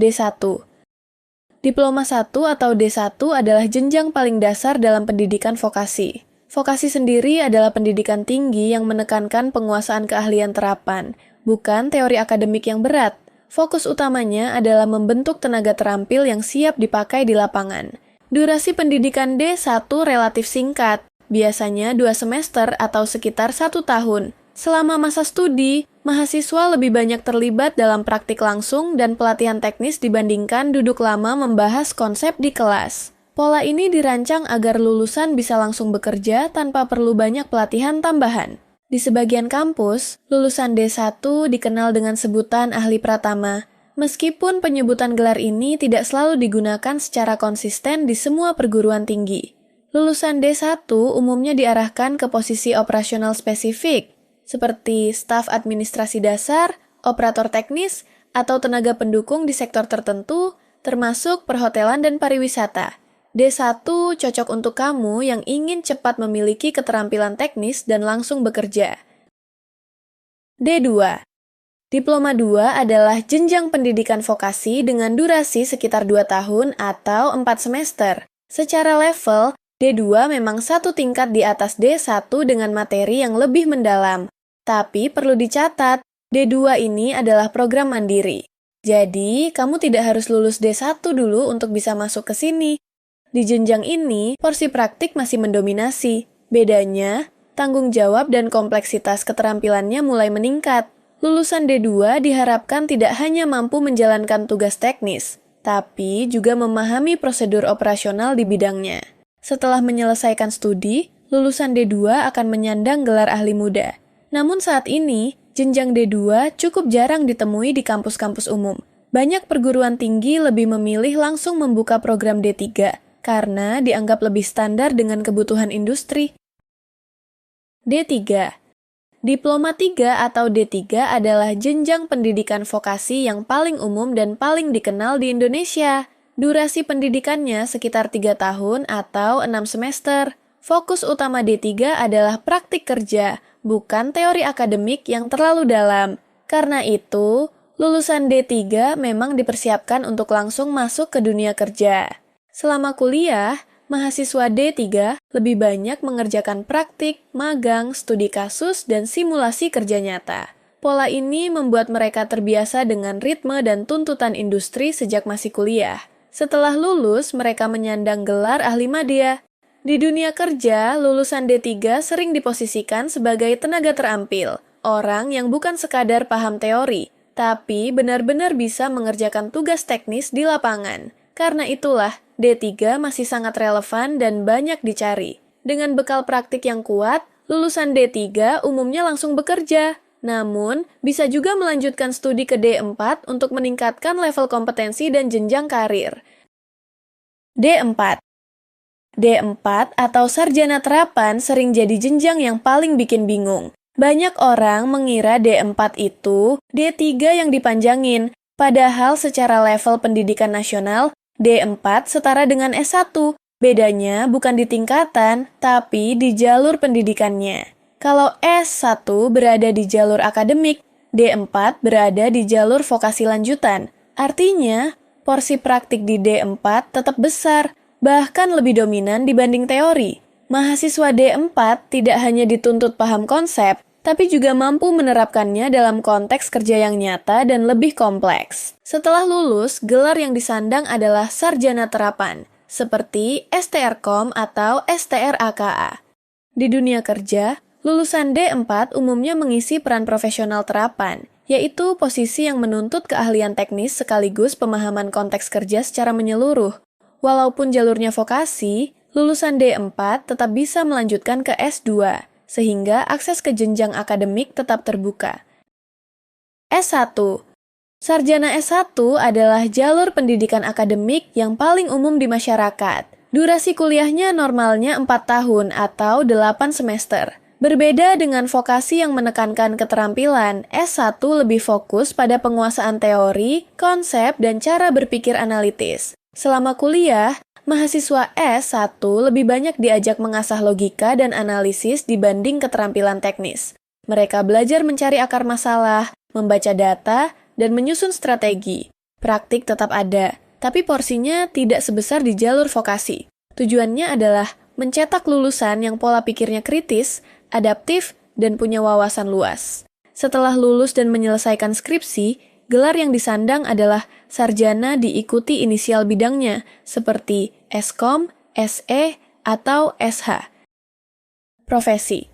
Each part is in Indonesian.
D1. Diploma 1 atau D1 adalah jenjang paling dasar dalam pendidikan vokasi. Vokasi sendiri adalah pendidikan tinggi yang menekankan penguasaan keahlian terapan, bukan teori akademik yang berat. Fokus utamanya adalah membentuk tenaga terampil yang siap dipakai di lapangan. Durasi pendidikan D1 relatif singkat, biasanya 2 semester atau sekitar 1 tahun. Selama masa studi, mahasiswa lebih banyak terlibat dalam praktik langsung dan pelatihan teknis dibandingkan duduk lama membahas konsep di kelas. Pola ini dirancang agar lulusan bisa langsung bekerja tanpa perlu banyak pelatihan tambahan. Di sebagian kampus, lulusan D1 dikenal dengan sebutan ahli pratama, meskipun penyebutan gelar ini tidak selalu digunakan secara konsisten di semua perguruan tinggi. Lulusan D1 umumnya diarahkan ke posisi operasional spesifik, seperti staf administrasi dasar, operator teknis, atau tenaga pendukung di sektor tertentu, termasuk perhotelan dan pariwisata. D1 cocok untuk kamu yang ingin cepat memiliki keterampilan teknis dan langsung bekerja. D2. Diploma 2 adalah jenjang pendidikan vokasi dengan durasi sekitar 2 tahun atau 4 semester. Secara level, D2 memang satu tingkat di atas D1 dengan materi yang lebih mendalam. Tapi perlu dicatat, D2 ini adalah program mandiri. Jadi, kamu tidak harus lulus D1 dulu untuk bisa masuk ke sini. Di jenjang ini, porsi praktik masih mendominasi. Bedanya, tanggung jawab dan kompleksitas keterampilannya mulai meningkat. Lulusan D2 diharapkan tidak hanya mampu menjalankan tugas teknis, tapi juga memahami prosedur operasional di bidangnya. Setelah menyelesaikan studi, lulusan D2 akan menyandang gelar ahli muda. Namun saat ini, jenjang D2 cukup jarang ditemui di kampus-kampus umum. Banyak perguruan tinggi lebih memilih langsung membuka program D3, karena dianggap lebih standar dengan kebutuhan industri. D3. Diploma 3 atau D3 adalah jenjang pendidikan vokasi yang paling umum dan paling dikenal di Indonesia. Durasi pendidikannya sekitar 3 tahun atau 6 semester. Fokus utama D3 adalah praktik kerja, bukan teori akademik yang terlalu dalam. Karena itu, lulusan D3 memang dipersiapkan untuk langsung masuk ke dunia kerja. Selama kuliah, mahasiswa D3 lebih banyak mengerjakan praktik, magang, studi kasus, dan simulasi kerja nyata. Pola ini membuat mereka terbiasa dengan ritme dan tuntutan industri sejak masih kuliah. Setelah lulus, mereka menyandang gelar ahli madya. Di dunia kerja, lulusan D3 sering diposisikan sebagai tenaga terampil, orang yang bukan sekadar paham teori, tapi benar-benar bisa mengerjakan tugas teknis di lapangan. Karena itulah, D3 masih sangat relevan dan banyak dicari. Dengan bekal praktik yang kuat, lulusan D3 umumnya langsung bekerja. Namun, bisa juga melanjutkan studi ke D4 untuk meningkatkan level kompetensi dan jenjang karir. D4. D4 atau sarjana terapan sering jadi jenjang yang paling bikin bingung. Banyak orang mengira D4 itu D3 yang dipanjangin, padahal secara level pendidikan nasional, D4 setara dengan S1. Bedanya bukan di tingkatan, tapi di jalur pendidikannya. Kalau S1 berada di jalur akademik, D4 berada di jalur vokasi lanjutan. Artinya, porsi praktik di D4 tetap besar, bahkan lebih dominan dibanding teori. Mahasiswa D4 tidak hanya dituntut paham konsep, tapi juga mampu menerapkannya dalam konteks kerja yang nyata dan lebih kompleks. Setelah lulus, gelar yang disandang adalah sarjana terapan, seperti STRKOM atau STRAKA. Di dunia kerja, lulusan D4 umumnya mengisi peran profesional terapan, yaitu posisi yang menuntut keahlian teknis sekaligus pemahaman konteks kerja secara menyeluruh. Walaupun jalurnya vokasi, lulusan D4 tetap bisa melanjutkan ke S2, sehingga akses ke jenjang akademik tetap terbuka. S1. Sarjana S1 adalah jalur pendidikan akademik yang paling umum di masyarakat. Durasi kuliahnya normalnya 4 tahun atau 8 semester. Berbeda dengan vokasi yang menekankan keterampilan, S1 lebih fokus pada penguasaan teori, konsep, dan cara berpikir analitis. Selama kuliah, mahasiswa S1 lebih banyak diajak mengasah logika dan analisis dibanding keterampilan teknis. Mereka belajar mencari akar masalah, membaca data, dan menyusun strategi. Praktik tetap ada, tapi porsinya tidak sebesar di jalur vokasi. Tujuannya adalah mencetak lulusan yang pola pikirnya kritis, adaptif, dan punya wawasan luas. Setelah lulus dan menyelesaikan skripsi, gelar yang disandang adalah sarjana diikuti inisial bidangnya, seperti Skom, SE, atau SH. Profesi.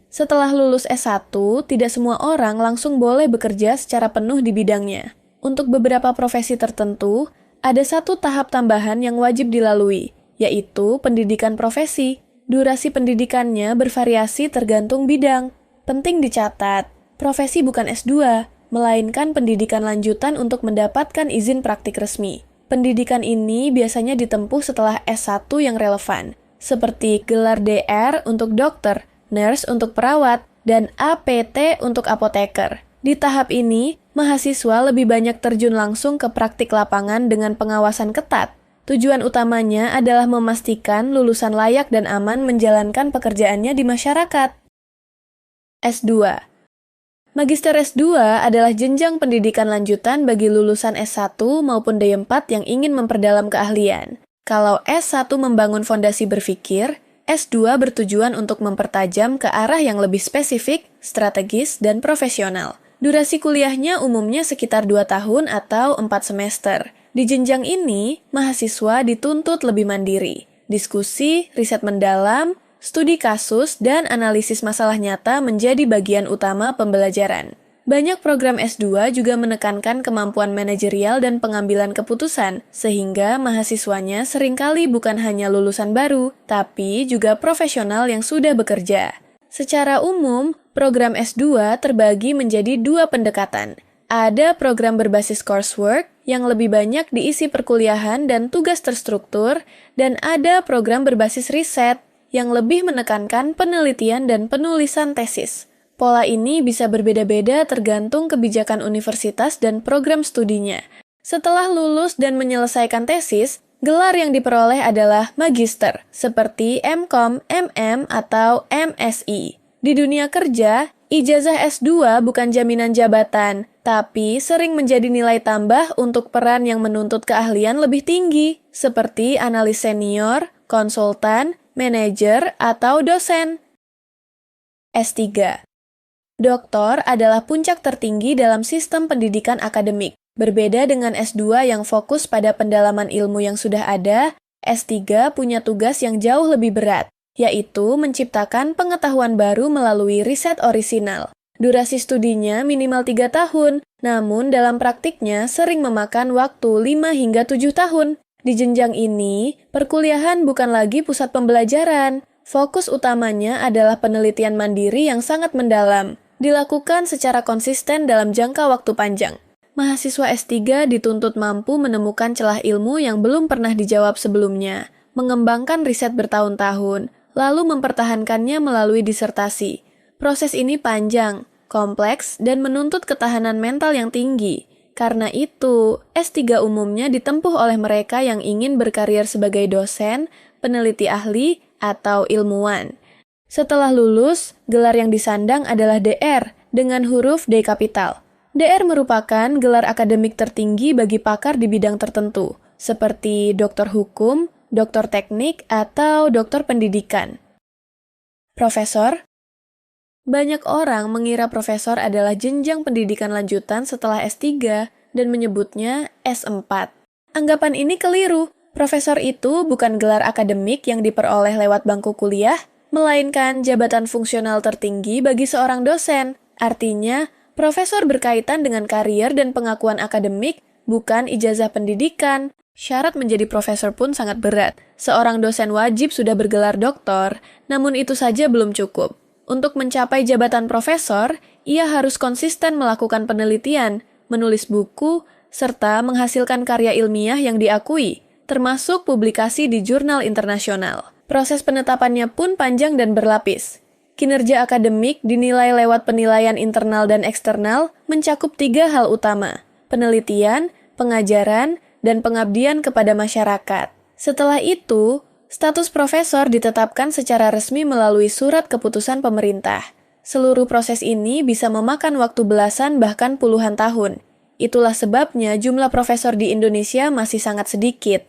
Setelah lulus S1, tidak semua orang langsung boleh bekerja secara penuh di bidangnya. Untuk beberapa profesi tertentu, ada satu tahap tambahan yang wajib dilalui, yaitu pendidikan profesi. Durasi pendidikannya bervariasi tergantung bidang. Penting dicatat, profesi bukan S2, melainkan pendidikan lanjutan untuk mendapatkan izin praktik resmi. Pendidikan ini biasanya ditempuh setelah S1 yang relevan, seperti gelar DR untuk dokter, nurse untuk perawat, dan APT untuk apoteker. Di tahap ini, mahasiswa lebih banyak terjun langsung ke praktik lapangan dengan pengawasan ketat. Tujuan utamanya adalah memastikan lulusan layak dan aman menjalankan pekerjaannya di masyarakat. S2. Magister S2 adalah jenjang pendidikan lanjutan bagi lulusan S1 maupun D4 yang ingin memperdalam keahlian. Kalau S1 membangun fondasi berpikir, S2 bertujuan untuk mempertajam ke arah yang lebih spesifik, strategis, dan profesional. Durasi kuliahnya umumnya sekitar 2 tahun atau 4 semester. Di jenjang ini, mahasiswa dituntut lebih mandiri. Diskusi, riset mendalam, studi kasus, dan analisis masalah nyata menjadi bagian utama pembelajaran. Banyak program S2 juga menekankan kemampuan manajerial dan pengambilan keputusan, sehingga mahasiswanya seringkali bukan hanya lulusan baru, tapi juga profesional yang sudah bekerja. Secara umum, program S2 terbagi menjadi 2 pendekatan. Ada program berbasis coursework yang lebih banyak diisi perkuliahan dan tugas terstruktur, dan ada program berbasis riset yang lebih menekankan penelitian dan penulisan tesis. Pola ini bisa berbeda-beda tergantung kebijakan universitas dan program studinya. Setelah lulus dan menyelesaikan tesis, gelar yang diperoleh adalah magister, seperti MCom, MM, atau MSI. Di dunia kerja, ijazah S2 bukan jaminan jabatan, tapi sering menjadi nilai tambah untuk peran yang menuntut keahlian lebih tinggi, seperti analis senior, konsultan, manajer, atau dosen. S3. Doktor adalah puncak tertinggi dalam sistem pendidikan akademik. Berbeda dengan S2 yang fokus pada pendalaman ilmu yang sudah ada, S3 punya tugas yang jauh lebih berat, yaitu menciptakan pengetahuan baru melalui riset orisinal. Durasi studinya minimal 3 tahun, namun dalam praktiknya sering memakan waktu 5 hingga 7 tahun. Di jenjang ini, perkuliahan bukan lagi pusat pembelajaran. Fokus utamanya adalah penelitian mandiri yang sangat mendalam, dilakukan secara konsisten dalam jangka waktu panjang. Mahasiswa S3 dituntut mampu menemukan celah ilmu yang belum pernah dijawab sebelumnya, mengembangkan riset bertahun-tahun, lalu mempertahankannya melalui disertasi. Proses ini panjang, kompleks, dan menuntut ketahanan mental yang tinggi. Karena itu, S3 umumnya ditempuh oleh mereka yang ingin berkarir sebagai dosen, peneliti ahli, atau ilmuwan. Setelah lulus, gelar yang disandang adalah DR dengan huruf D kapital. DR merupakan gelar akademik tertinggi bagi pakar di bidang tertentu, seperti doktor hukum, doktor teknik, atau doktor pendidikan. Profesor. Banyak orang mengira profesor adalah jenjang pendidikan lanjutan setelah S3 dan menyebutnya S4. Anggapan ini keliru. Profesor itu bukan gelar akademik yang diperoleh lewat bangku kuliah, melainkan jabatan fungsional tertinggi bagi seorang dosen. Artinya, profesor berkaitan dengan karier dan pengakuan akademik, bukan ijazah pendidikan. Syarat menjadi profesor pun sangat berat. Seorang dosen wajib sudah bergelar doktor, namun itu saja belum cukup. Untuk mencapai jabatan profesor, ia harus konsisten melakukan penelitian, menulis buku, serta menghasilkan karya ilmiah yang diakui, termasuk publikasi di jurnal internasional. Proses penetapannya pun panjang dan berlapis. Kinerja akademik dinilai lewat penilaian internal dan eksternal mencakup 3 hal utama: penelitian, pengajaran, dan pengabdian kepada masyarakat. Setelah itu, status profesor ditetapkan secara resmi melalui surat keputusan pemerintah. Seluruh proses ini bisa memakan waktu belasan bahkan puluhan tahun. Itulah sebabnya jumlah profesor di Indonesia masih sangat sedikit.